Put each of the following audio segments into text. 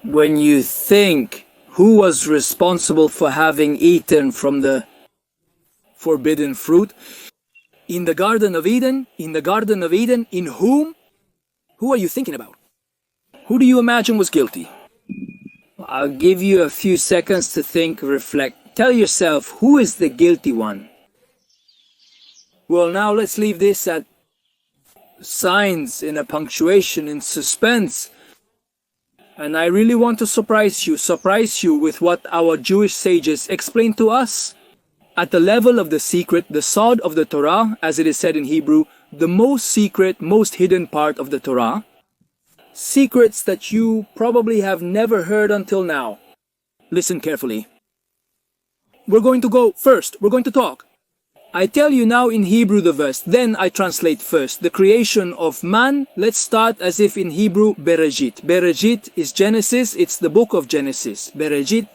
When you think who was responsible for having eaten from the forbidden fruit in the Garden of Eden, in whom? Who are you thinking about? Who do you imagine was guilty? I'll give you a few seconds to think, reflect. Tell yourself, who is the guilty one? Well, now let's leave this at signs, in a punctuation, in suspense. And I really want to surprise you with what our Jewish sages explain to us. At the level of the secret, the sod of the Torah, as it is said in Hebrew, the most secret, most hidden part of the Torah. Secrets that you probably have never heard until now. Listen carefully. We're going to go first. We're going to talk. I tell you now in Hebrew the verse, then I translate first. The creation of man, let's start as if in Hebrew, Bereshit. Bereshit is Genesis, it's the book of Genesis. Bereshit.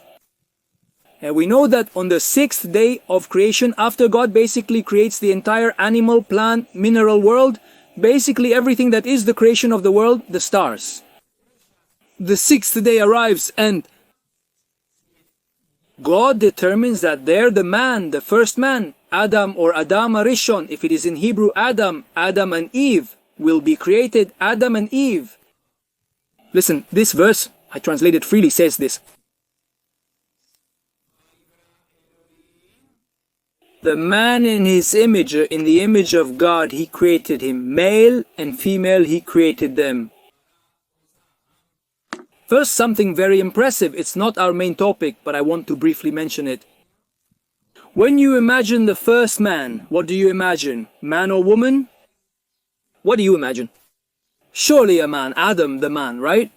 And we know that on the 6th day of creation, after God basically creates the entire animal, plant, mineral world, basically everything that is the creation of the world, the stars. The 6th day arrives and God determines that there the man, the first man, Adam or Adam Arishon, if it is in Hebrew Adam, Adam and Eve, will be created, Adam and Eve. Listen, this verse, I translated freely, says this. The man in his image, in the image of God, he created him. Male and female, he created them. First, something very impressive. It's not our main topic, but I want to briefly mention it. When you imagine the first man, what do you imagine? Man or woman? What do you imagine? Surely a man, Adam the man, right?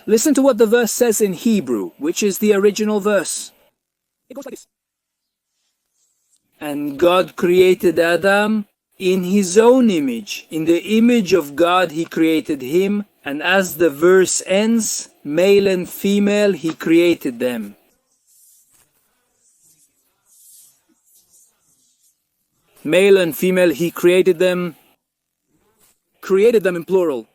Listen to what the verse says in Hebrew, which is the original verse. It goes like this. And God created Adam in his own image. In the image of God he created him, and as the verse ends, male and female he created them. Male and female he created them in plural.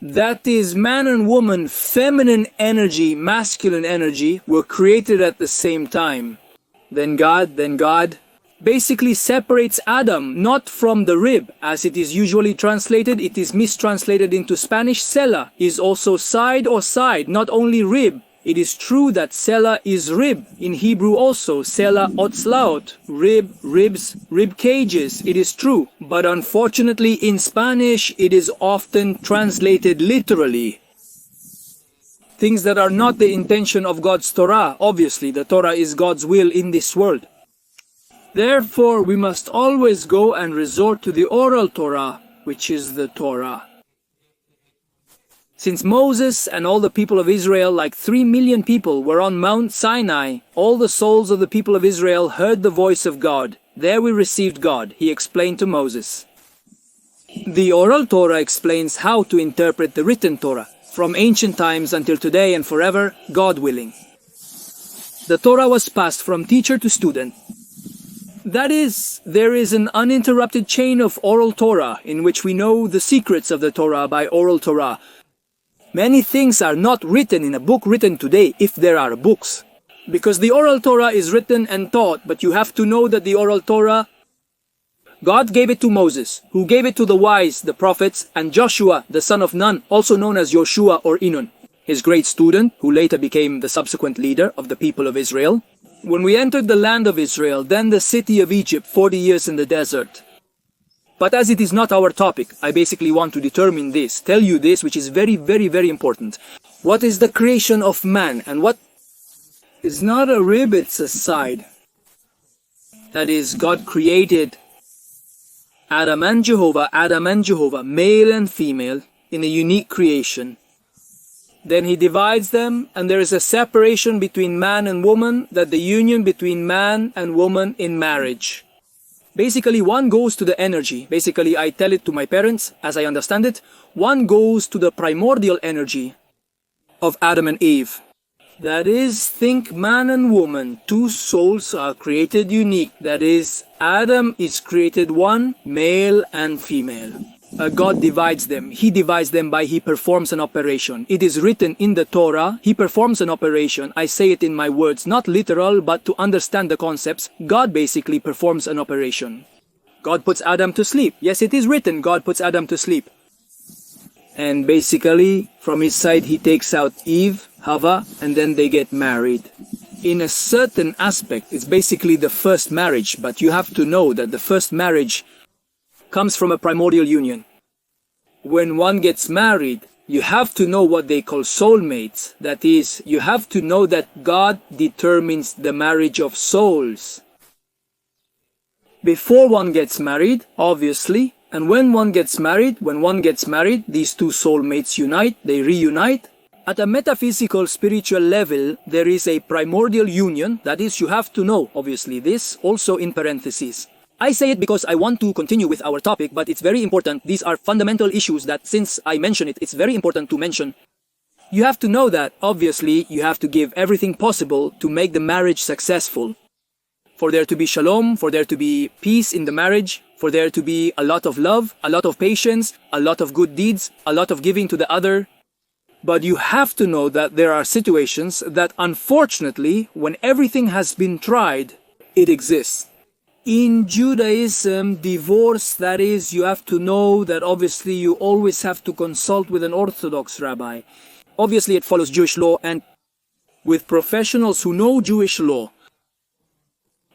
That is, man and woman, feminine energy, masculine energy, were created at the same time. Then God basically separates Adam, not from the rib, as it is usually translated. It is mistranslated into Spanish. Sela is also side or side, not only rib. It is true that Sela is rib. In Hebrew also, Sela otzlaot, rib, ribs, rib cages. It is true. But unfortunately in Spanish, it is often translated literally. Things that are not the intention of God's Torah. Obviously, the Torah is God's will in this world. Therefore, we must always go and resort to the oral Torah, which is the Torah. Since Moses and all the people of Israel, like 3 million people, were on Mount Sinai, all the souls of the people of Israel heard the voice of God. There we received God, he explained to Moses. The oral Torah explains how to interpret the written Torah, from ancient times until today and forever, God willing. The Torah was passed from teacher to student. That is, there is an uninterrupted chain of oral Torah, in which we know the secrets of the Torah by oral Torah. Many things are not written in a book written today, if there are books. Because the oral Torah is written and taught, but you have to know that the oral Torah, God gave it to Moses, who gave it to the wise, the prophets, and Joshua, the son of Nun, also known as Yoshua or Inun, his great student, who later became the subsequent leader of the people of Israel. When we entered the land of Israel, then the city of Egypt, 40 years in the desert. But as it is not our topic, I basically want to determine this, tell you this, which is very, very, very important. What is the creation of man, and what is not a rib, it's a side. That is, God created Adam and Jehovah, male and female, in a unique creation. Then he divides them, and there is a separation between man and woman, that the union between man and woman in marriage. Basically, one goes to the energy. Basically, I tell it to my parents, as I understand it. One goes to the primordial energy of Adam and Eve. That is, think man and woman, two souls are created unique. That is, Adam is created one, male and female. God divides them. He divides them by He performs an operation. It is written in the Torah, He performs an operation. I say it in my words, not literal, but to understand the concepts. God basically performs an operation. God puts Adam to sleep. Yes, it is written, God puts Adam to sleep. And basically, from his side, he takes out Eve, Hava, and then they get married. In a certain aspect, it's basically the first marriage, but you have to know that the first marriage comes from a primordial union. When one gets married, you have to know what they call soulmates. That is, you have to know that God determines the marriage of souls. Before one gets married, obviously, and when one gets married, these two soulmates unite, they reunite. At a metaphysical spiritual level, there is a primordial union. That is, you have to know, obviously, this also in parentheses. I say it because I want to continue with our topic, but it's very important. These are fundamental issues that since I mention it, it's very important to mention. You have to know that, obviously, you have to give everything possible to make the marriage successful. For there to be shalom, for there to be peace in the marriage, for there to be a lot of love, a lot of patience, a lot of good deeds, a lot of giving to the other. But you have to know that there are situations that unfortunately, when everything has been tried, it exists. In Judaism, divorce, that is, you have to know that obviously you always have to consult with an Orthodox rabbi. Obviously it follows Jewish law and with professionals who know Jewish law.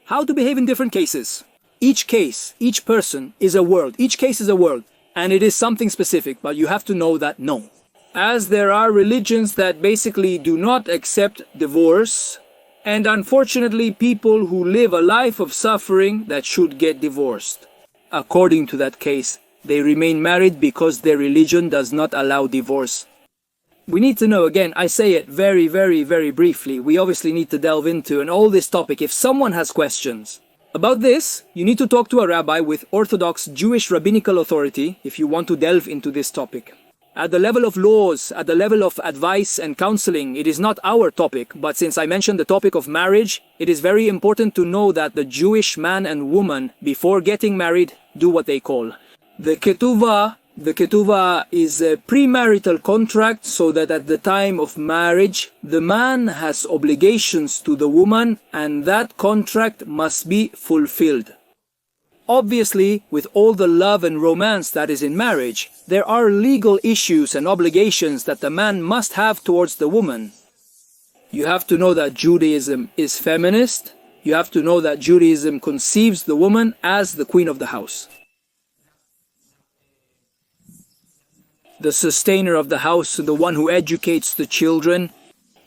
How to behave in different cases. Each case, each person is a world. Each case is a world. And it is something specific, but you have to know that no. As there are religions that basically do not accept divorce, and unfortunately people who live a life of suffering that should get divorced. According to that case, they remain married because their religion does not allow divorce. We need to know, again, I say it very, very, very briefly. We obviously need to delve into and all this topic. If someone has questions about this, you need to talk to a rabbi with Orthodox Jewish rabbinical authority if you want to delve into this topic. At the level of laws, at the level of advice and counseling, it is not our topic, but since I mentioned the topic of marriage, it is very important to know that the Jewish man and woman, before getting married, do what they call the ketuvah. The ketuvah is a premarital contract so that at the time of marriage, the man has obligations to the woman and that contract must be fulfilled. Obviously, with all the love and romance that is in marriage, there are legal issues and obligations that the man must have towards the woman. You have to know that Judaism is feminist. You have to know that Judaism conceives the woman as the queen of the house. The sustainer of the house, the one who educates the children.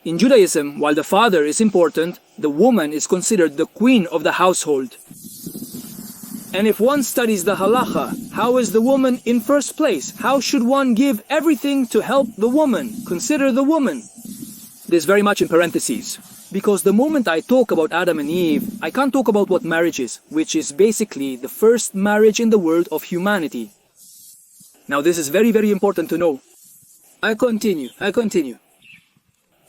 In Judaism, while the father is important, the woman is considered the queen of the household. And if one studies the halacha, how is the woman in first place? How should one give everything to help the woman? Consider the woman. This very much in parentheses. Because the moment I talk about Adam and Eve, I can't talk about what marriage is, which is basically the first marriage in the world of humanity. Now this is very, very important to know. I continue.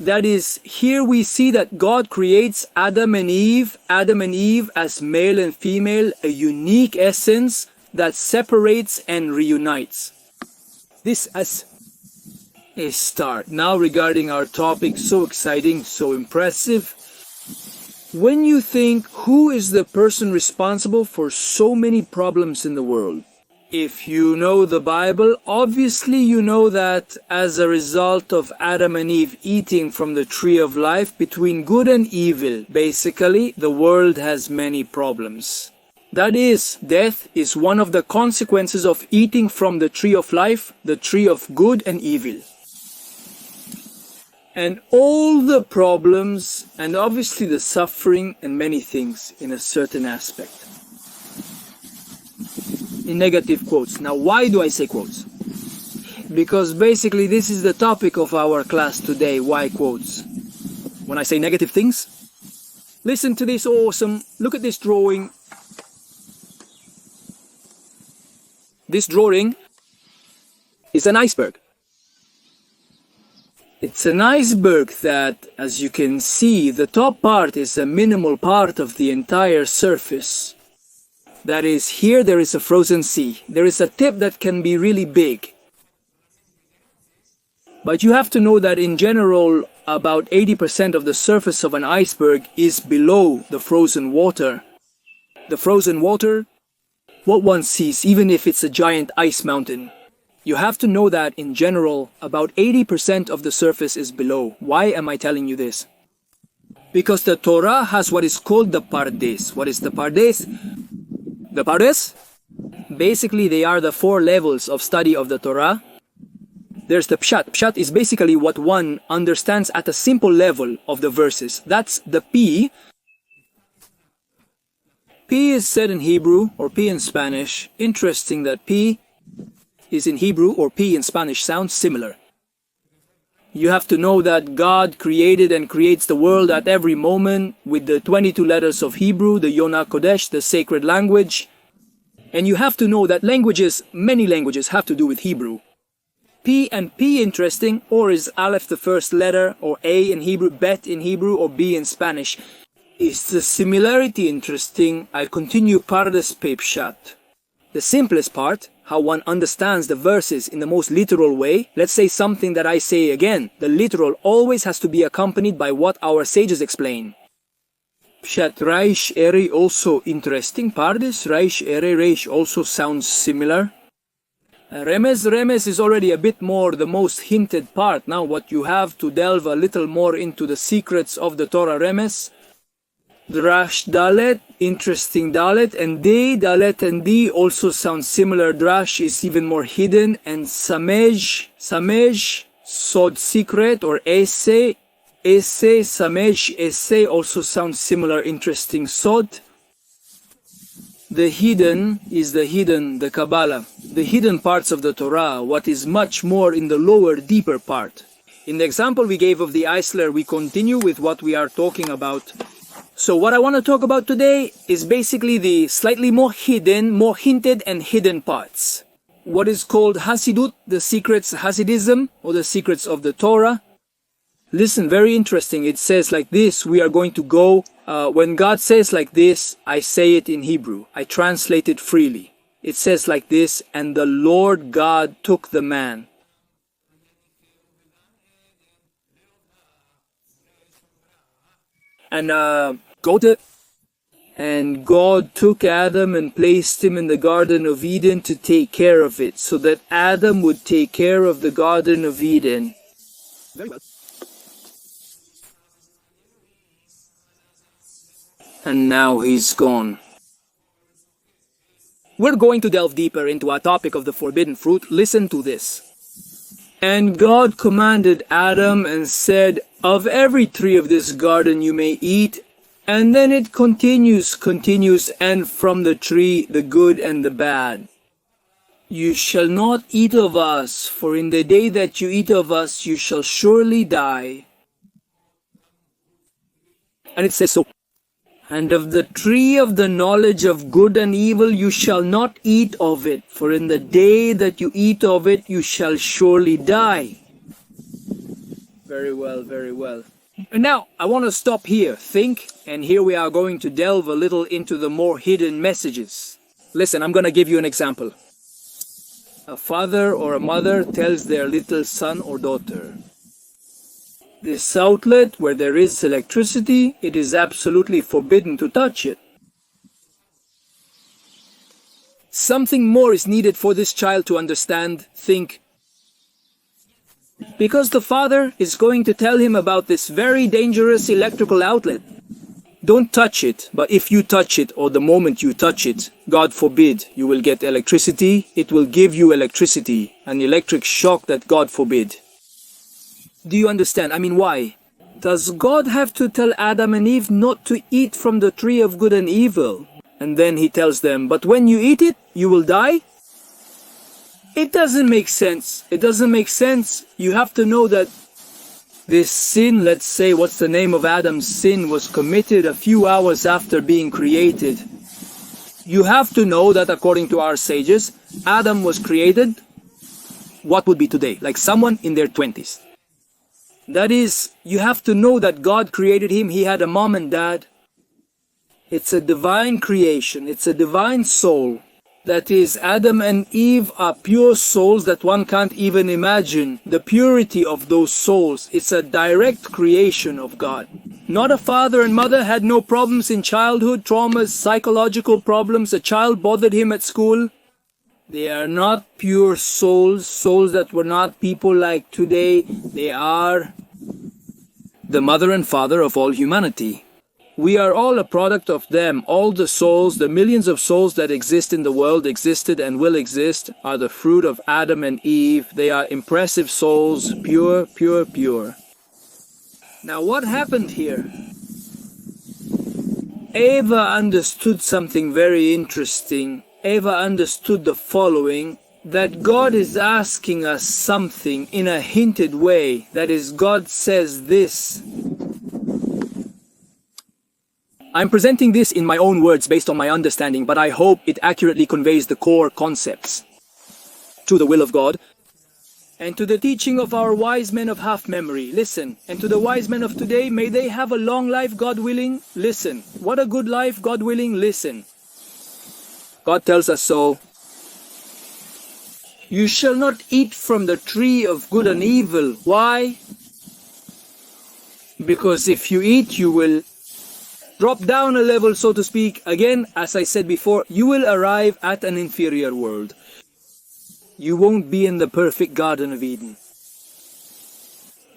That is, here we see that God creates Adam and Eve as male and female, a unique essence that separates and reunites. This as a start. Now regarding our topic, so exciting, so impressive. When you think, who is the person responsible for so many problems in the world? If you know the Bible, obviously you know that as a result of Adam and Eve eating from the tree of life between good and evil, basically the world has many problems. That is, death is one of the consequences of eating from the tree of life, the tree of good and evil. And all the problems, and obviously the suffering and many things in a certain aspect. In negative quotes. Now, why do I say quotes? Because basically this is the topic of our class today, why quotes. When I say negative things, listen to this awesome, look at this drawing. This drawing is an iceberg. It's an iceberg that, as you can see, the top part is a minimal part of the entire surface. That is, here there is a frozen sea. There is a tip that can be really big. But you have to know that in general, about 80% of the surface of an iceberg is below the frozen water. The frozen water, what one sees, even if it's a giant ice mountain. You have to know that in general, about 80% of the surface is below. Why am I telling you this? Because the Torah has what is called the Pardes. What is the Pardes? The Pardes? Basically, they are the 4 levels of study of the Torah. There's the Pshat. Pshat is basically what one understands at a simple level of the verses. That's the P. P is said in Hebrew, or P in Spanish. Interesting that P is in Hebrew, or P in Spanish sounds similar. You have to know that God created and creates the world at every moment with the 22 letters of Hebrew, the Yonah Kodesh, the sacred language. And you have to know that languages, many languages, have to do with Hebrew. P and P, interesting, or is Aleph the first letter, or A in Hebrew, Bet in Hebrew, or B in Spanish. Is the similarity interesting? I'll continue Pardes Pe Pshat. The simplest part, how one understands the verses in the most literal way. Let's say something that I say again. The literal always has to be accompanied by what our sages explain. Pshat Raish Ere also interesting. Pardes Raish Ere Reish also sounds similar. Remes is already a bit more the most hinted part. Now what you have to delve a little more into the secrets of the Torah Remes. Drash Dalet, interesting Dalet, and D, Dalet and D also sound similar. Drash is even more hidden, and Samej, Sod secret, or Esse, Samej, Esse also sounds similar, interesting. Sod. The hidden is the Kabbalah, the hidden parts of the Torah, what is much more in the lower, deeper part. In the example we gave of the Eisler, we continue with what we are talking about. So what I want to talk about today is basically the slightly more hidden, more hinted and hidden parts. What is called Hasidut, the secrets, Hasidism, or the secrets of the Torah. Listen, very interesting. It says like this, we are going to go, when God says like this, I say it in Hebrew. I translate it freely. It says like this, and the Lord God took the man. And and God took Adam and placed him in the Garden of Eden to take care of it, so that Adam would take care of the Garden of Eden. Very well. And now he's gone. We're going to delve deeper into our topic of the forbidden fruit. Listen to this. And God commanded Adam and said, of every tree of this garden you may eat. And then it continues, and from the tree, the good and the bad. You shall not eat of us, for in the day that you eat of us, you shall surely die. And it says so. And of the tree of the knowledge of good and evil you shall not eat of it, for in the day that you eat of it you shall surely die. Very well, very well. And now, I want to stop here, think, and here we are going to delve a little into the more hidden messages. Listen, I'm going to give you an example. A father or a mother tells their little son or daughter, this outlet where there is electricity, it is absolutely forbidden to touch it. Something more is needed for this child to understand, think. Because the father is going to tell him about this very dangerous electrical outlet. Don't touch it, but if you touch it, or the moment you touch it, God forbid, you will get electricity. It will give you electricity, an electric shock that God forbid. Do you understand? I mean, why? Does God have to tell Adam and Eve not to eat from the tree of good and evil? And then he tells them, but when you eat it, you will die? It doesn't make sense. It doesn't make sense. You have to know that this sin, let's say, what's the name of Adam's sin, was committed a few hours after being created. You have to know that according to our sages, Adam was created, what would be today? Like someone in their 20s. That is, you have to know that God created him. He had a mom and dad. It's a divine creation. It's a divine soul. That is, Adam and Eve are pure souls that one can't even imagine the purity of those souls. It's a direct creation of God. Not a father and mother had no problems in childhood, traumas, psychological problems, a child bothered him at school. They are not pure souls, souls that were not people like today. They are the mother and father of all humanity. We are all a product of them. All the souls, the millions of souls that exist in the world, existed and will exist, are the fruit of Adam and Eve. They are impressive souls, pure, pure, pure. Now what happened here? Eva understood something very interesting. Eva understood the following, that God is asking us something in a hinted way. That is, God says this. I'm presenting this in my own words based on my understanding, but I hope it accurately conveys the core concepts to the will of God and to the teaching of our wise men of half memory. Listen. And to the wise men of today, may they have a long life, God willing. Listen. What a good life, God willing. Listen. God tells us so. You shall not eat from the tree of good and evil. Why? Because if you eat, you will drop down a level, so to speak. Again, as I said before, you will arrive at an inferior world. You won't be in the perfect Garden of Eden.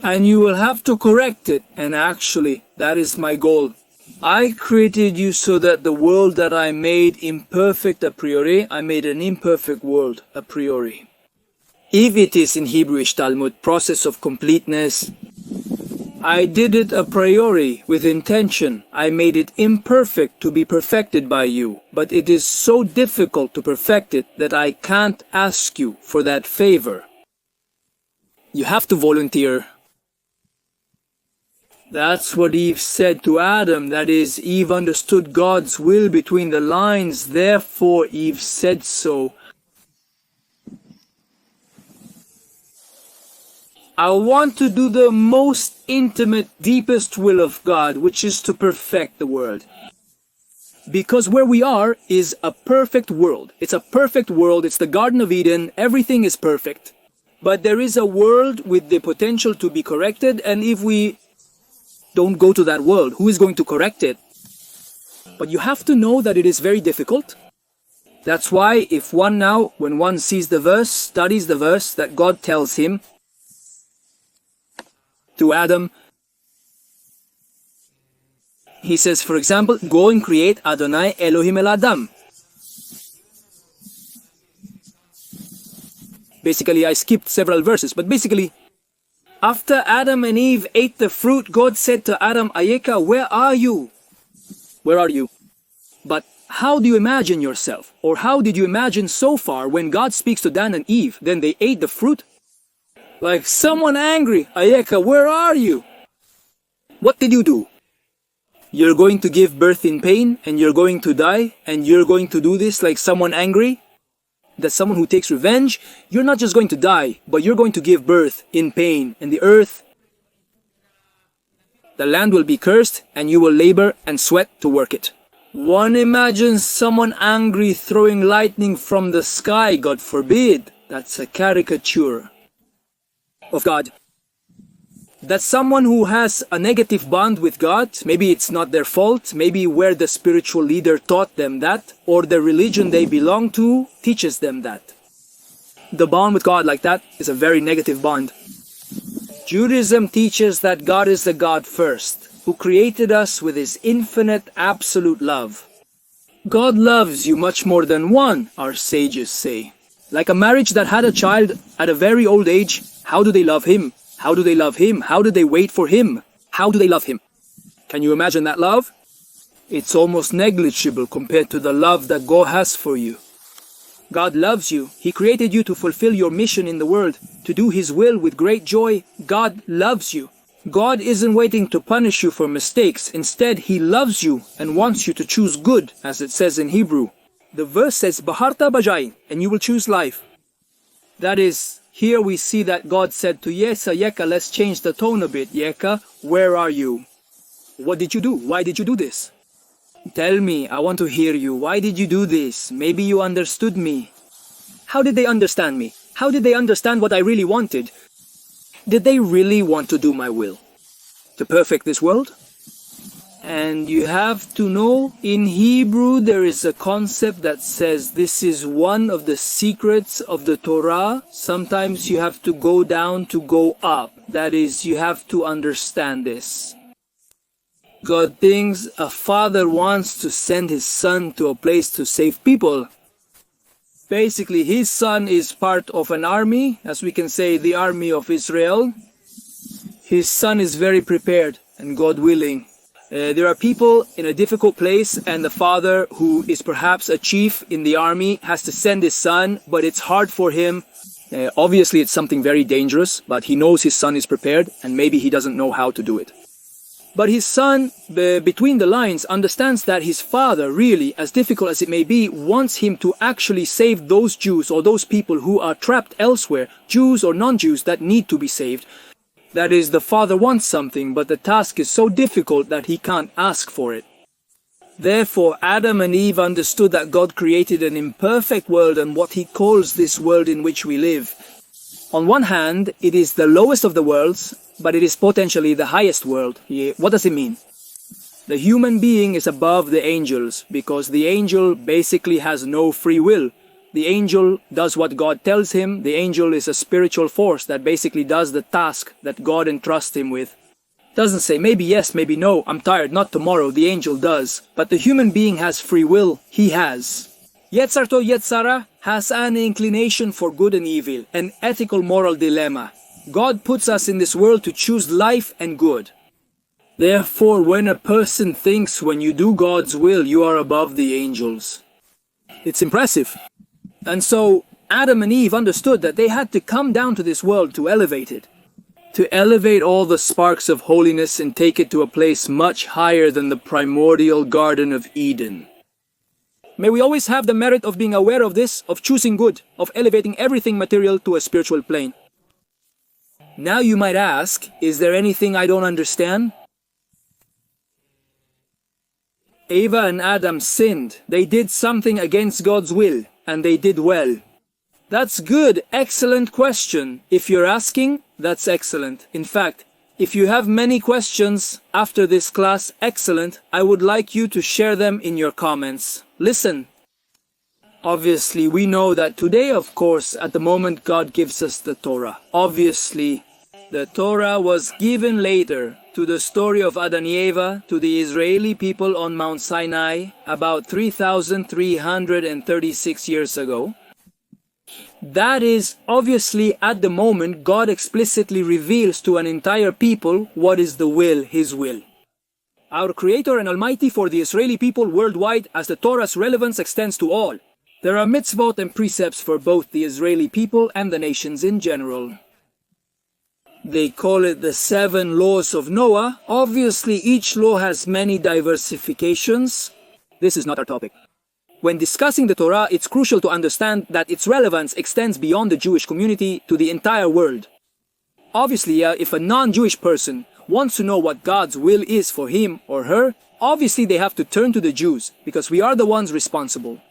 And you will have to correct it. And actually, that is my goal. I created you so that the world that I made imperfect a priori, I made an imperfect world a priori. If it is in Hebrewish Talmud, process of completeness, I did it a priori with intention. I made it imperfect to be perfected by you. But it is so difficult to perfect it that I can't ask you for that favor. You have to volunteer. That's what Eve said to Adam. That is, Eve understood God's will between the lines. Therefore, Eve said so. I want to do the most intimate, deepest will of God, which is to perfect the world. Because where we are is a perfect world. It's a perfect world. It's the Garden of Eden. Everything is perfect. But there is a world with the potential to be corrected, and if we don't go to that world, who is going to correct it? But you have to know that it is very difficult. That's why if one now, when one sees the verse, studies the verse that God tells him, to Adam, he says, for example, go and create Adonai Elohim El Adam. Basically, I skipped several verses, but basically, after Adam and Eve ate the fruit, God said to Adam, Ayeka, where are you? Where are you? But how do you imagine yourself? Or how did you imagine so far when God speaks to Dan and Eve, then they ate the fruit? Like someone angry. Ayeka, where are you? What did you do? You're going to give birth in pain and you're going to die and you're going to do this like someone angry? That's someone who takes revenge? You're not just going to die, but you're going to give birth in pain, and the earth, the land will be cursed and you will labor and sweat to work it. One imagines someone angry throwing lightning from the sky, God forbid. That's a caricature of God. That's someone who has a negative bond with God. Maybe it's not their fault. Maybe where the spiritual leader taught them that, or the religion they belong to teaches them that. The bond with God like that is a very negative bond. Judaism teaches that God is the God first, who created us with His infinite absolute love. God loves you much more than one, our sages say. Like a marriage that had a child at a very old age, how do they love him? How do they love him? How do they wait for him? How do they love him? Can you imagine that love? It's almost negligible compared to the love that God has for you. God loves you. He created you to fulfill your mission in the world, to do His will with great joy. God loves you. God isn't waiting to punish you for mistakes. Instead, He loves you and wants you to choose good, as it says in Hebrew. The verse says, Baharta Bajai, and you will choose life. That is, here we see that God said to Yesa, Yeka, let's change the tone a bit. Yeka, where are you? What did you do? Why did you do this? Tell me, I want to hear you. Why did you do this? Maybe you understood me. How did they understand me? How did they understand what I really wanted? Did they really want to do my will? To perfect this world? And you have to know, in Hebrew there is a concept that says this is one of the secrets of the Torah. Sometimes you have to go down to go up. That is, you have to understand this. God thinks a father wants to send his son to a place to save people. Basically, his son is part of an army, as we can say, the army of Israel. His son is very prepared, and God willing. There are people in a difficult place, and the father, who is perhaps a chief in the army, has to send his son, but it's hard for him. Obviously, it's something very dangerous, but he knows his son is prepared, and maybe he doesn't know how to do it. But his son, between the lines, understands that his father, really, as difficult as it may be, wants him to actually save those Jews or those people who are trapped elsewhere, Jews or non-Jews that need to be saved. That is, the father wants something, but the task is so difficult that he can't ask for it. Therefore, Adam and Eve understood that God created an imperfect world and what he calls this world in which we live. On one hand, it is the lowest of the worlds, but it is potentially the highest world. What does it mean? The human being is above the angels, because the angel basically has no free will. The angel does what God tells him. The angel is a spiritual force that basically does the task that God entrusts him with. Doesn't say maybe yes, maybe no, I'm tired, not tomorrow. The angel does. But the human being has free will. He has. Yetzar to Yetzara has an inclination for good and evil, an ethical moral dilemma. God puts us in this world to choose life and good. Therefore, when a person thinks when you do God's will, you are above the angels. It's impressive. And so, Adam and Eve understood that they had to come down to this world to elevate it. To elevate all the sparks of holiness and take it to a place much higher than the primordial Garden of Eden. May we always have the merit of being aware of this, of choosing good, of elevating everything material to a spiritual plane. Now you might ask, is there anything I don't understand? Eva and Adam sinned. They did something against God's will, and they did well. That's good, excellent question. If you're asking, that's excellent. In fact, if you have many questions after this class, excellent, I would like you to share them in your comments. Listen. Obviously, we know that today, of course, at the moment, God gives us the Torah. Obviously, the Torah was given later to the story of Adam and Eva to the Israeli people on Mount Sinai about 3,336 years ago. That is, obviously, at the moment, God explicitly reveals to an entire people what is the will, His will. Our Creator and Almighty for the Israeli people worldwide, as the Torah's relevance extends to all. There are mitzvot and precepts for both the Israeli people and the nations in general. They call it the 7 laws of Noah. Obviously, each law has many diversifications. This is not our topic. When discussing the Torah, it's crucial to understand that its relevance extends beyond the Jewish community to the entire world. Obviously, if a non-Jewish person wants to know what God's will is for him or her, obviously they have to turn to the Jews, because we are the ones responsible.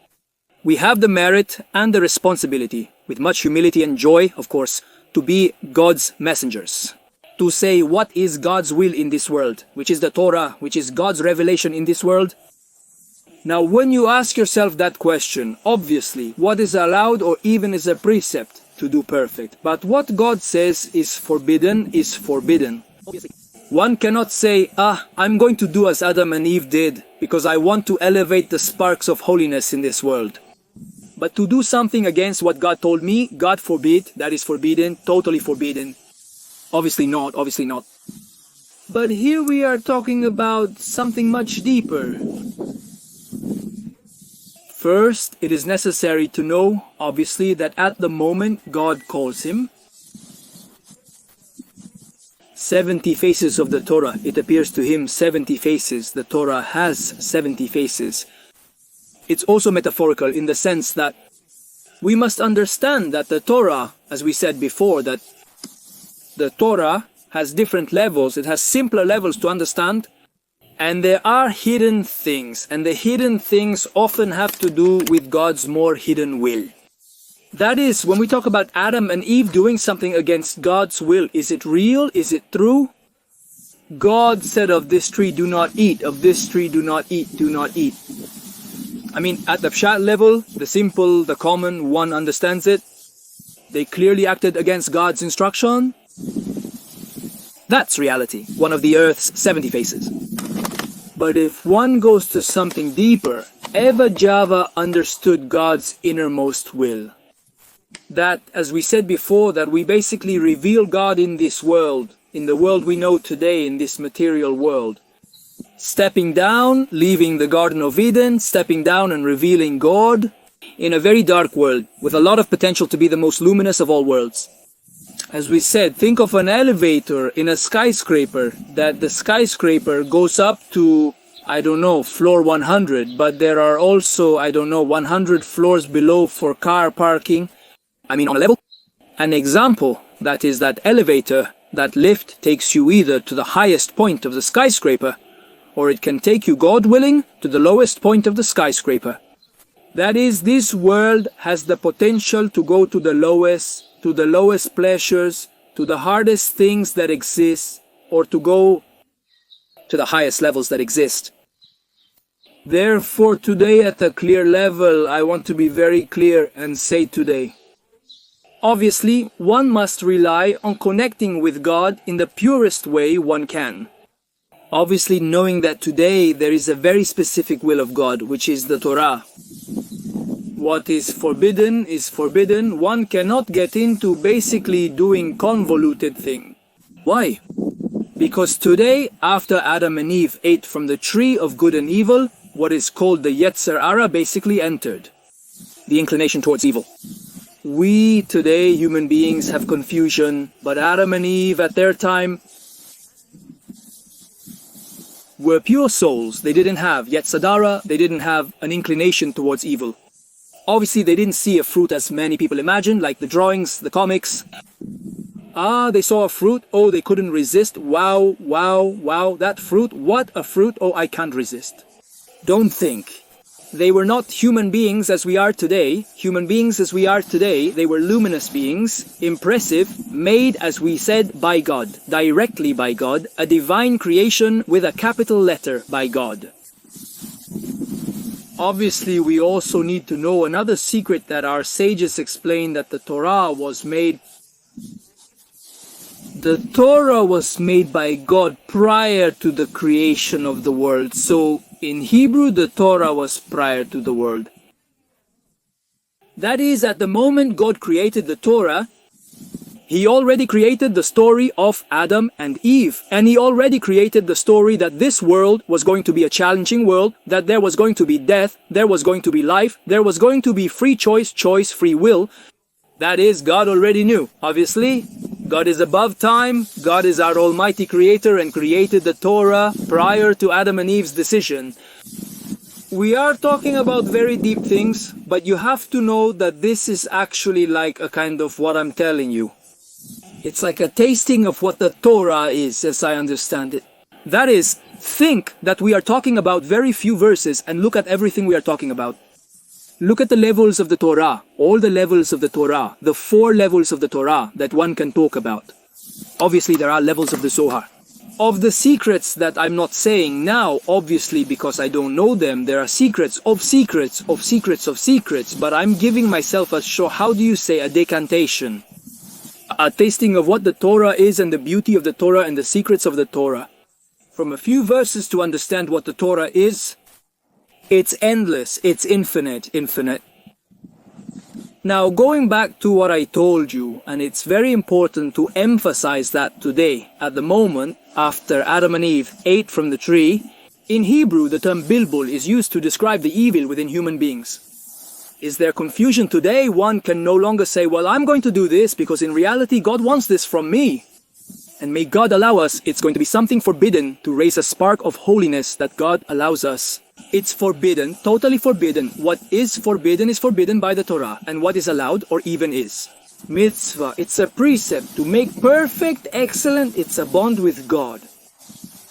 We have the merit and the responsibility, with much humility and joy, of course, to be God's messengers. To say what is God's will in this world, which is the Torah, which is God's revelation in this world. Now, when you ask yourself that question, obviously, what is allowed or even is a precept to do perfect. But what God says is forbidden is forbidden. Obviously. One cannot say, I'm going to do as Adam and Eve did, because I want to elevate the sparks of holiness in this world. But to do something against what God told me, God forbid, that is forbidden, totally forbidden. Obviously not, obviously not. But here we are talking about something much deeper. First, it is necessary to know, obviously, that at the moment God calls him. 70 faces of the Torah. It appears to him 70 faces. The Torah has 70 faces. It's also metaphorical in the sense that we must understand that the Torah, as we said before, that the Torah has different levels. It has simpler levels to understand, And there are hidden things, and the hidden things often have to do with God's more hidden will. That is, when we talk about Adam and Eve doing something against God's will, is it real? Is it true? God said of this tree, do not eat. Of this tree, do not eat. Do not eat. I mean, at the pshat level, the simple, the common, one understands it. They clearly acted against God's instruction. That's reality, one of the earth's 70 faces. But if one goes to something deeper, Eva Java understood God's innermost will. That, as we said before, that we basically reveal God in this world, in the world we know today, in this material world. Stepping down, leaving the Garden of Eden, stepping down and revealing God in a very dark world, with a lot of potential to be the most luminous of all worlds. As we said, think of an elevator in a skyscraper, that the skyscraper goes up to, I don't know, floor 100, but there are also, I don't know, 100 floors below for car parking. I mean, on a level. An example, that is that elevator, that lift takes you either to the highest point of the skyscraper, or it can take you, God willing, to the lowest point of the skyscraper. That is, this world has the potential to go to the lowest pleasures, to the hardest things that exist, or to go to the highest levels that exist. Therefore, today at a clear level, I want to be very clear and say today. Obviously, one must rely on connecting with God in the purest way one can. Obviously, knowing that today there is a very specific will of God, which is the Torah. What is forbidden is forbidden. One cannot get into basically doing convoluted things. Why? Because today, after Adam and Eve ate from the tree of good and evil, what is called the Yetzer Hara basically entered. The inclination towards evil. We today, human beings, have confusion, but Adam and Eve at their time were pure souls. They didn't have Yetzer Hara, they didn't have an inclination towards evil. Obviously, they didn't see a fruit as many people imagine, like the drawings, the comics. They saw a fruit, oh, they couldn't resist. Wow, wow, wow, that fruit, what a fruit, oh, I can't resist. Don't think. They were not human beings as we are today. Human beings as we are today, they were luminous beings, impressive, made, as we said, by God, directly by God, a divine creation with a capital letter by God. Obviously, we also need to know another secret that our sages explain, that the Torah was made. The Torah was made by God prior to the creation of the world. So, in Hebrew, the Torah was prior to the world. That is, at the moment God created the Torah, He already created the story of Adam and Eve. And He already created the story that this world was going to be a challenging world, that there was going to be death, there was going to be life, there was going to be free choice, free will. That is, God already knew. Obviously, God is above time, God is our almighty creator and created the Torah prior to Adam and Eve's decision. We are talking about very deep things, but you have to know that this is actually like a kind of what I'm telling you. It's like a tasting of what the Torah is, as I understand it. That is, think that we are talking about very few verses and look at everything we are talking about. Look at the levels of the Torah, all the levels of the Torah, the 4 levels of the Torah that one can talk about. Obviously, there are levels of the Zohar. Of the secrets that I'm not saying now, obviously, because I don't know them, there are secrets of secrets of secrets of secrets, but I'm giving myself a show, how do you say, a decantation. A tasting of what the Torah is and the beauty of the Torah and the secrets of the Torah. From a few verses to understand what the Torah is, it's endless, it's infinite. Now, going back to what I told you, and it's very important to emphasize that today, at the moment, after Adam and Eve ate from the tree, in Hebrew the term bilbul is used to describe the evil within human beings. Is there confusion today? One can no longer say, well, I'm going to do this because in reality God wants this from me. And may God allow us, it's going to be something forbidden to raise a spark of holiness that God allows us. It's forbidden, totally forbidden. What is forbidden by the Torah. And what is allowed or even is. Mitzvah, it's a precept to make perfect, excellent, it's a bond with God.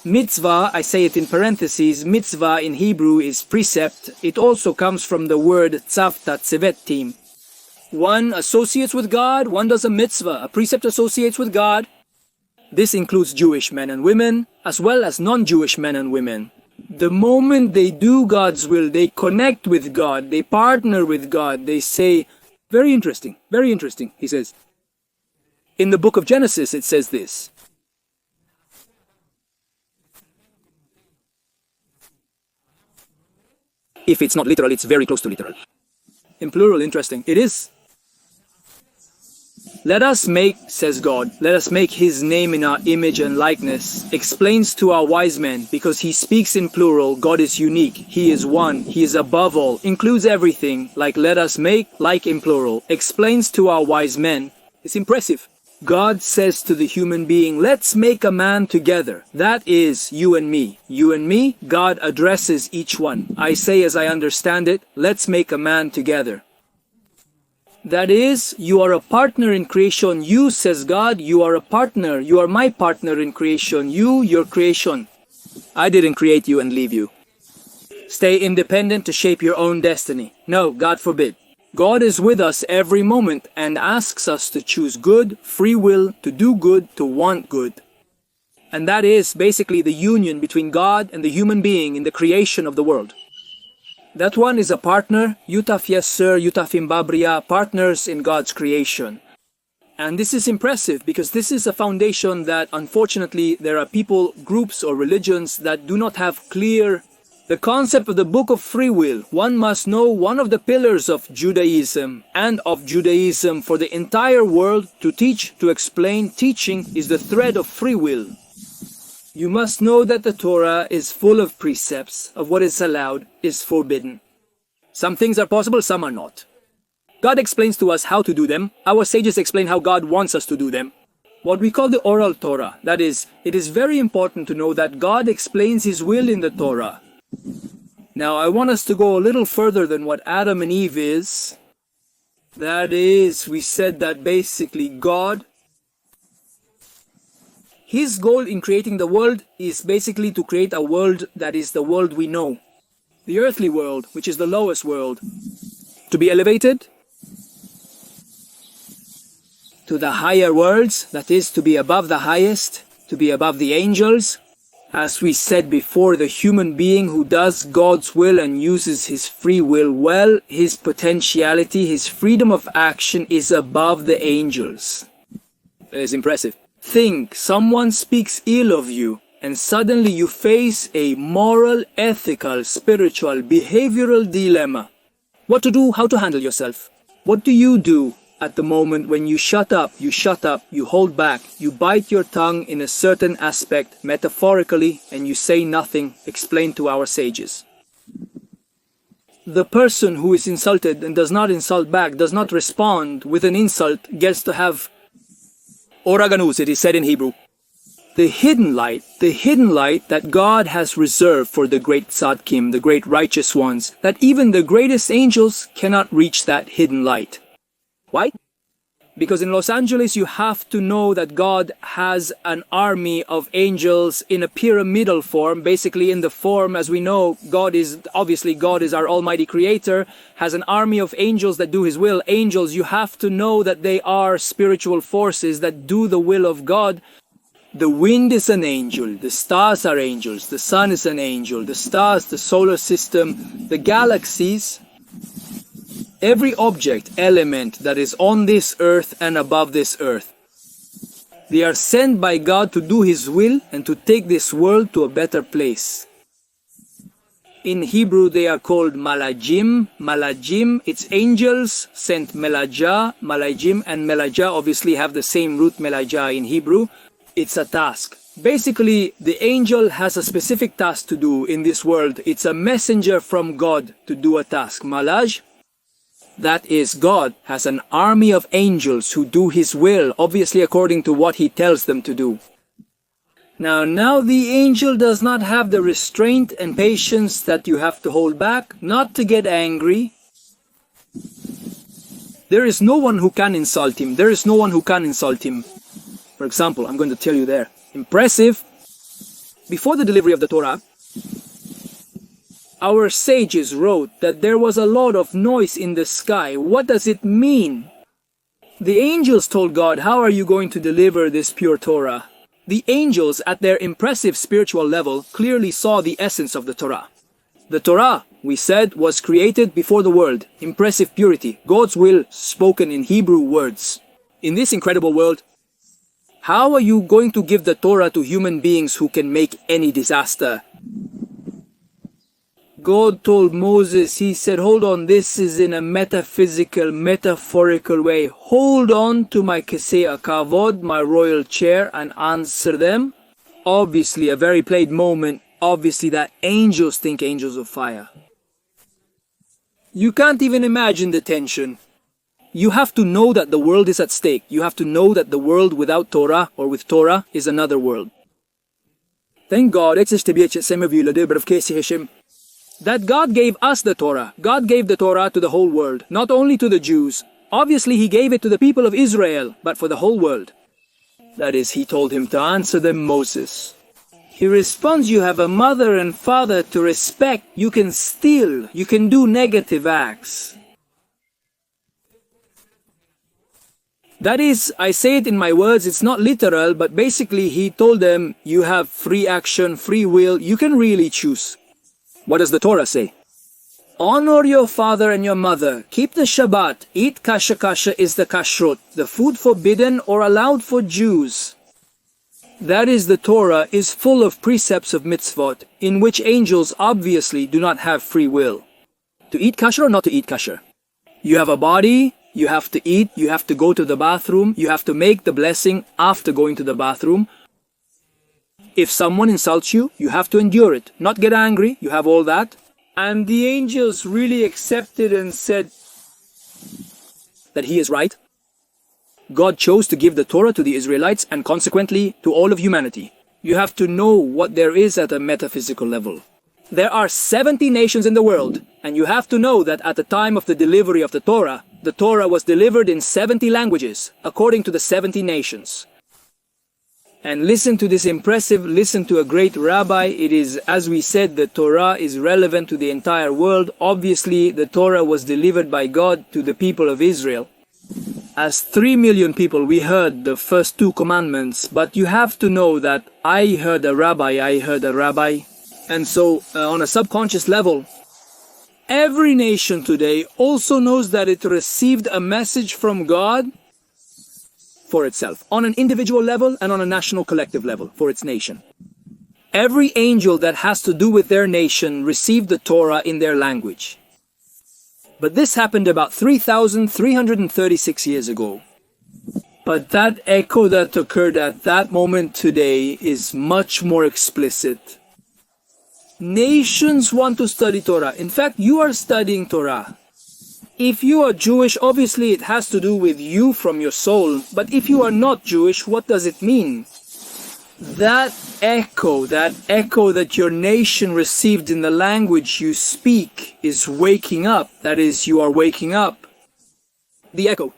Mitzvah, I say it in parentheses, mitzvah in Hebrew is precept. It also comes from the word tzavta, tzevetim. One associates with God, one does a mitzvah. A precept associates with God. This includes Jewish men and women, as well as non-Jewish men and women. The moment they do God's will, they connect with God, they partner with God, they say, very interesting, he says. In the book of Genesis, it says this. If it's not literal, it's very close to literal. In plural, interesting. It is. Let us make, says God, let us make his name in our image and likeness. Explains to our wise men, because he speaks in plural, God is unique, he is one, he is above all, includes everything, like let us make, like in plural. Explains to our wise men. It's impressive. God says to the human being, let's make a man together. That is you and me. You and me, God addresses each one. I say as I understand it, let's make a man together. That is, you are a partner in creation. You, says God, you are a partner. You are my partner in creation. You, your creation. I didn't create you and leave you. Stay independent to shape your own destiny. No, God forbid. God is with us every moment and asks us to choose good, free will, to do good, to want good. And that is basically the union between God and the human being in the creation of the world. That one is a partner, Yutaf yes sir, Yutafim babria, partners in God's creation. And this is impressive because this is a foundation that unfortunately there are people, groups or religions that do not have clear the concept of the book of free will. One must know one of the pillars of Judaism and of Judaism for the entire world to teach, to explain. Teaching is the thread of free will. You must know that the Torah is full of precepts of what is allowed, is forbidden. Some things are possible, some are not. God explains to us how to do them. Our sages explain how God wants us to do them. What we call the oral Torah, that is, it is very important to know that God explains His will in the Torah. Now, I want us to go a little further than what Adam and Eve is. That is, we said that basically God, His goal in creating the world is basically to create a world that is the world we know. The earthly world, which is the lowest world. To be elevated to the higher worlds, that is, to be above the highest, to be above the angels. As we said before, the human being who does God's will and uses his free will well, his potentiality, his freedom of action is above the angels. That is impressive. Think, someone speaks ill of you, and suddenly you face a moral, ethical, spiritual, behavioral dilemma. What to do, how to handle yourself. What do you do at the moment when you shut up, you hold back, you bite your tongue in a certain aspect, metaphorically, and you say nothing, explained to our sages. The person who is insulted and does not insult back, does not respond with an insult, gets to have Oraganus, it is said in Hebrew. The hidden light that God has reserved for the great tzadkim, the great righteous ones, that even the greatest angels cannot reach that hidden light. Why? Because in Los Angeles you have to know that God has an army of angels in a pyramidal form, basically in the form, as we know, God is our almighty creator, has an army of angels that do His will. Angels, you have to know that they are spiritual forces that do the will of God. The wind is an angel, the stars are angels, the sun is an angel, the stars, the solar system, the galaxies. Every object, element that is on this earth and above this earth. They are sent by God to do His will and to take this world to a better place. In Hebrew they are called malajim. Malajim, it's angels sent melajah, malajim, and melajah obviously have the same root melajah in Hebrew. It's a task. Basically, the angel has a specific task to do in this world. It's a messenger from God to do a task. Malaj, that is, God has an army of angels who do His will, obviously according to what He tells them to do. Now the angel does not have the restraint and patience that you have to hold back, not to get angry. There is no one who can insult him. There is no one who can insult him. For example, I'm going to tell you there. Impressive. Before the delivery of the Torah, our sages wrote that there was a lot of noise in the sky. What does it mean? The angels told God, how are you going to deliver this pure Torah? The angels, at their impressive spiritual level, clearly saw the essence of the Torah. The Torah, we said, was created before the world. Impressive purity, God's will spoken in Hebrew words. In this incredible world, how are you going to give the Torah to human beings who can make any disaster? God told Moses, he said, hold on, this is in a metaphysical, metaphorical way. Hold on to my Keseh Kavod, my royal chair, and answer them. Obviously, a very played moment. Obviously, that angels think angels of fire. You can't even imagine the tension. You have to know that the world is at stake. You have to know that the world without Torah, or with Torah, is another world. Thank God, that God gave us the Torah. God gave the Torah to the whole world, not only to the Jews. Obviously, he gave it to the people of Israel, but for the whole world. That is, he told him to answer them, Moses. He responds, you have a mother and father to respect. You can steal. You can do negative acts. That is, I say it in my words, it's not literal, but basically he told them, you have free action, free will, you can really choose. What does the Torah say? Honor your father and your mother. Keep the Shabbat. Eat kasha. Kasha is the kashrut, the food forbidden or allowed for Jews. That is, the Torah is full of precepts of mitzvot, in which angels obviously do not have free will. To eat kasher or not to eat kasher? You have a body, you have to eat, you have to go to the bathroom, you have to make the blessing after going to the bathroom. If someone insults you, you have to endure it, not get angry, you have all that. And the angels really accepted and said that he is right. God chose to give the Torah to the Israelites and consequently to all of humanity. You have to know what there is at a metaphysical level. There are 70 nations in the world, and you have to know that at the time of the delivery of the Torah was delivered in 70 languages, according to the 70 nations. And listen to this impressive, listen to a great rabbi. It is, as we said, the Torah is relevant to the entire world. Obviously, the Torah was delivered by God to the people of Israel. As 3 million people, we heard the first 2 commandments, but you have to know that I heard a rabbi. And so, on a subconscious level, every nation today also knows that it received a message from God for itself, on an individual level and on a national collective level, for its nation. Every angel that has to do with their nation received the Torah in their language. But this happened about 3,336 years ago. But that echo that occurred at that moment today is much more explicit. Nations want to study Torah. In fact, you are studying Torah. If you are Jewish, obviously it has to do with you from your soul. But if you are not Jewish, what does it mean? That echo that your nation received in the language you speak is waking up. That is, you are waking up. The echo.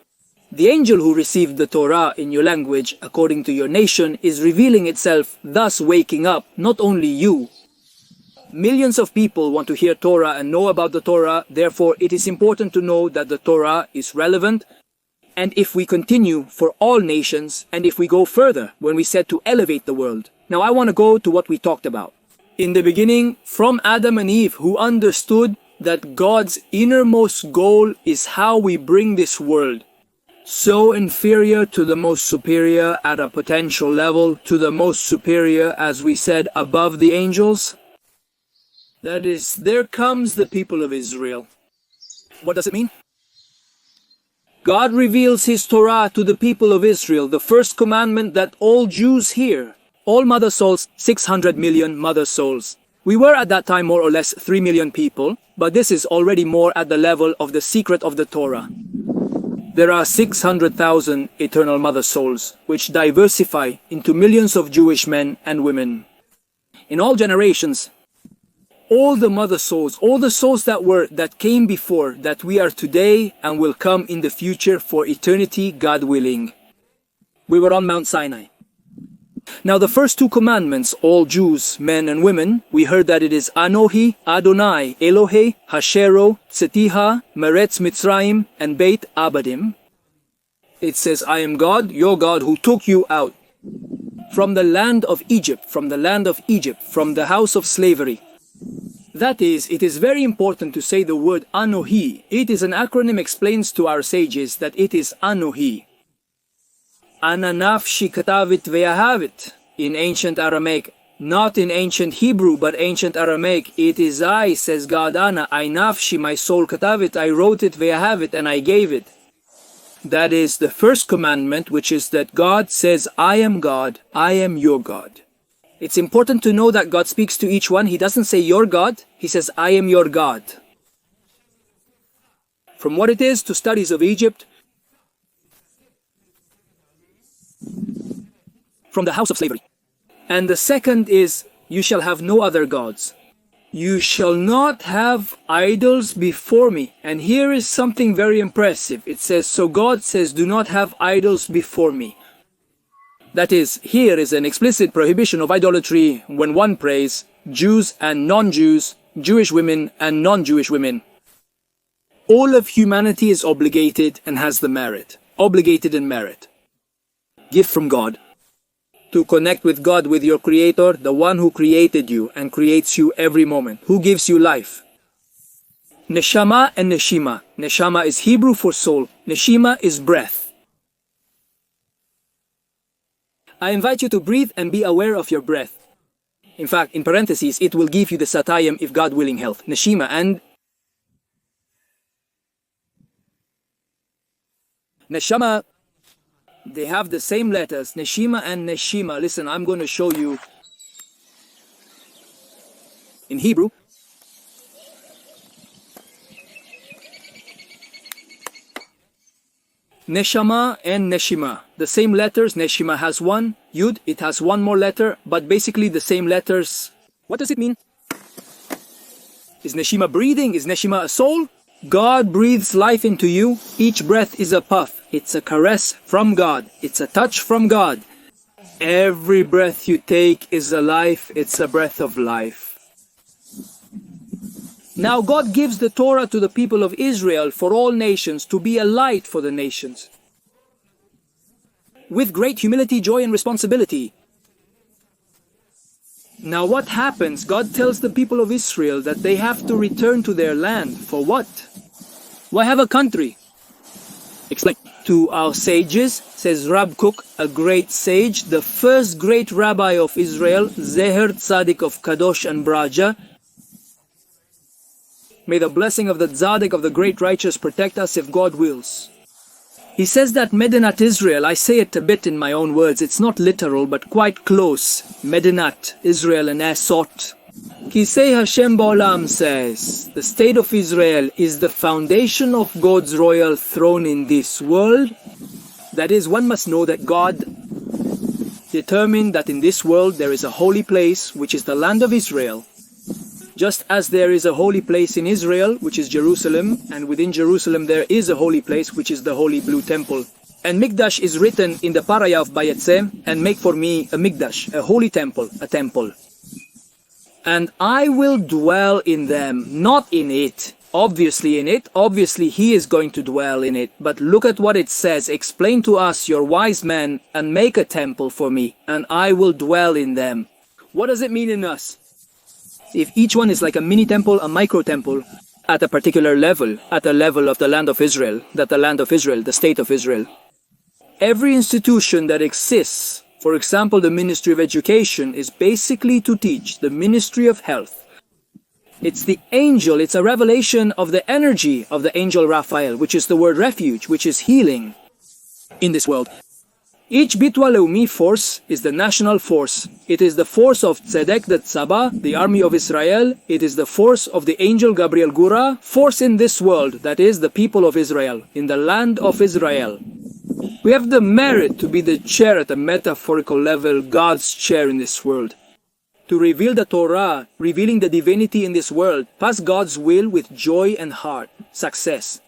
The angel who received the Torah in your language, according to your nation, is revealing itself, thus waking up, not only you. Millions of people want to hear Torah and know about the Torah, therefore it is important to know that the Torah is relevant. And if we continue for all nations, and if we go further when we said to elevate the world. Now I want to go to what we talked about. In the beginning, from Adam and Eve, who understood that God's innermost goal is how we bring this world so inferior to the most superior at a potential level, to the most superior, as we said, above the angels. That is, there comes the people of Israel. What does it mean? God reveals his Torah to the people of Israel, the first commandment that all Jews hear. All mother souls, 600 million mother souls. We were at that time more or less 3 million people, but this is already more at the level of the secret of the Torah. There are 600,000 eternal mother souls, which diversify into millions of Jewish men and women. In all generations, all the mother souls, all the souls that came before, that we are today and will come in the future for eternity, God willing. We were on Mount Sinai. Now the first two commandments, all Jews, men and women, we heard that it is Anohi, Adonai, Elohe, Hashero, Tzetiha, Meretz Mitzrayim, and Beit Abadim. It says, I am God, your God, who took you out from the land of Egypt, from the house of slavery. That is, it is very important to say the word Anohi. It is an acronym, explains to our sages that it is Anohi. Ananafshi katavit ve'ahavit in ancient Aramaic, not in ancient Hebrew, but ancient Aramaic. It is I, says God, Ana, I nafshi, my soul katavit, I wrote it ve'ahavit, and I gave it. That is the first commandment, which is that God says, I am God, I am your God. It's important to know that God speaks to each one. He doesn't say your God, he says, I am your God. From what it is to studies of Egypt, from the house of slavery. And the second is, you shall have no other gods. You shall not have idols before me. And here is something very impressive. It says, so God says, do not have idols before me. That is, here is an explicit prohibition of idolatry when one prays, Jews and non-Jews, Jewish women and non-Jewish women. All of humanity is obligated and has the merit. Obligated in merit. Gift from God. To connect with God, with your Creator, the one who created you and creates you every moment, who gives you life. Neshama and Neshima. Neshama is Hebrew for soul. Neshima is breath. I invite you to breathe and be aware of your breath. In fact, in parentheses, it will give you the satayim if God willing health. Neshima and Neshama. They have the same letters, Neshima and Neshima. Listen, I'm going to show you in Hebrew. Neshama and Neshima. The same letters. Neshima has one, Yud, it has one more letter, but basically the same letters. What does it mean? Is Neshima breathing? Is Neshima a soul? God breathes life into you. Each breath is a puff. It's a caress from God. It's a touch from God. Every breath you take is a life. It's a breath of life. Now God gives the Torah to the people of Israel for all nations to be a light for the nations. With great humility, joy and responsibility. Now what happens? God tells the people of Israel that they have to return to their land. For what? Why have a country? Explain. To our sages, says Rab Kook, a great sage, the first great rabbi of Israel, Zeher Tzaddik of Kadosh and Braja. May the blessing of the Tzaddik of the great righteous protect us if God wills. He says that Medinat Israel, I say it a bit in my own words, it's not literal but quite close. Medinat Israel and Esot. Kisei Hashem Ba'olam says, the state of Israel is the foundation of God's royal throne in this world. That is, one must know that God determined that in this world there is a holy place, which is the land of Israel. Just as there is a holy place in Israel, which is Jerusalem, and within Jerusalem there is a holy place, which is the Holy Blue Temple. And Mikdash is written in the paraya of Bayetzeh, and make for me a Mikdash, a holy temple, a temple. And I will dwell in them, not in it. Obviously in it, obviously he is going to dwell in it. But look at what it says, explain to us, your wise men, and make a temple for me, and I will dwell in them. What does it mean in us? If each one is like a mini temple, a micro temple, at a particular level, at the level of the land of Israel, that the land of Israel, the state of Israel. Every institution that exists, for example, the Ministry of Education, is basically to teach the Ministry of Health. It's the angel, it's a revelation of the energy of the angel Raphael, which is the word refuge, which is healing in this world. Each Bitwa Leumi force is the national force. It is the force of Tzedek the Tzaba, the army of Israel. It is the force of the angel Gabriel Gura, force in this world, that is the people of Israel, in the land of Israel. We have the merit to be the chair at a metaphorical level, God's chair in this world. To reveal the Torah, revealing the divinity in this world, pass God's will with joy and heart, success.